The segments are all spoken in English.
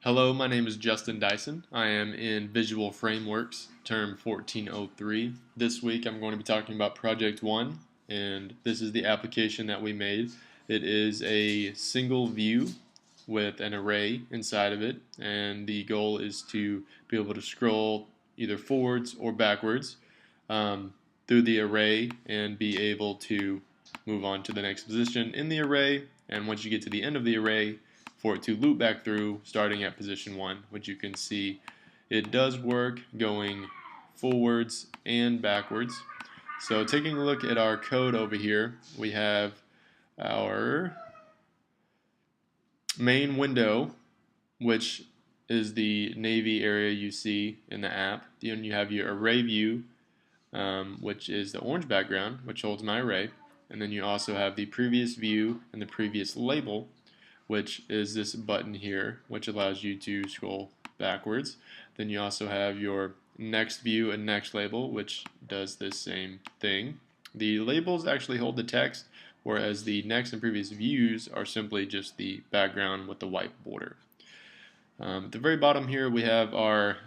Hello, my name is Justin Dyson. I am in Visual Frameworks, term 1403. This week I'm going to be talking about Project 1, and this is the application that we made. It is a single view with an array inside of it, and the goal is to be able to scroll either forwards or backwards through the array and be able to move on to the next position in the array, and once you get to the end of the array, for it to loop back through starting at position 1, which you can see it does work going forwards and backwards. So taking a look at our code over here, we have our main window, which is the navy area you see in the app. Then you have your array view, which is the orange background, which holds my array. And then you also have the previous view and the previous label, which is this button here, which allows you to scroll backwards. Then you also have your next view and next label, which does the same thing. The labels actually hold the text, whereas the next and previous views are simply just the background with the white border. At the very bottom here, we have our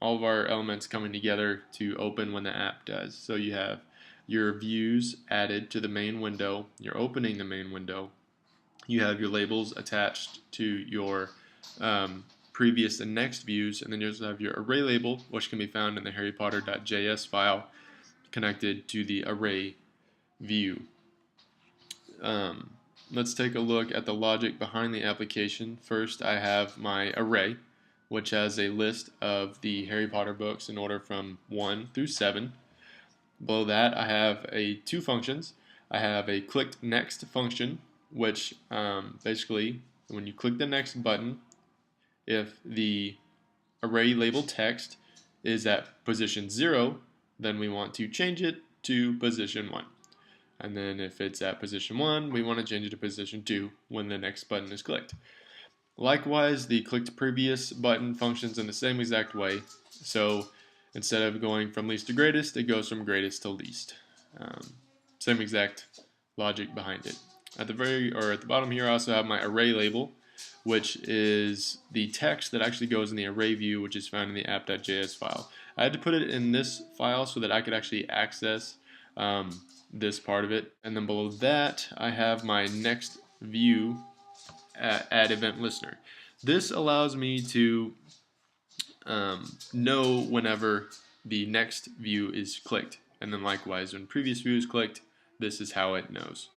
all of our elements coming together to open when the app does. So you have your views added to the main window. You're opening the main window. You have your labels attached to your previous and next views, and then you also have your array label, which can be found in the harrypotter.js file connected to the array view. Let's take a look at the logic behind the application. First, I have my array, which has a list of the Harry Potter books in order from 1 through 7. Below that, I have two functions. I have a clicked next function, which basically, when you click the next button, if the array label text is at position 0, then we want to change it to position 1. And then if it's at position 1, we want to change it to position 2 when the next button is clicked. Likewise, the clicked previous button functions in the same exact way. So instead of going from least to greatest, it goes from greatest to least. Same exact logic behind it. At the bottom here, I also have my array label, which is the text that actually goes in the array view, which is found in the app.js file. I had to put it in this file so that I could actually access this part of it. And then below that, I have my next view add event listener. This allows me to know whenever the next view is clicked. And then likewise, when previous view is clicked, this is how it knows.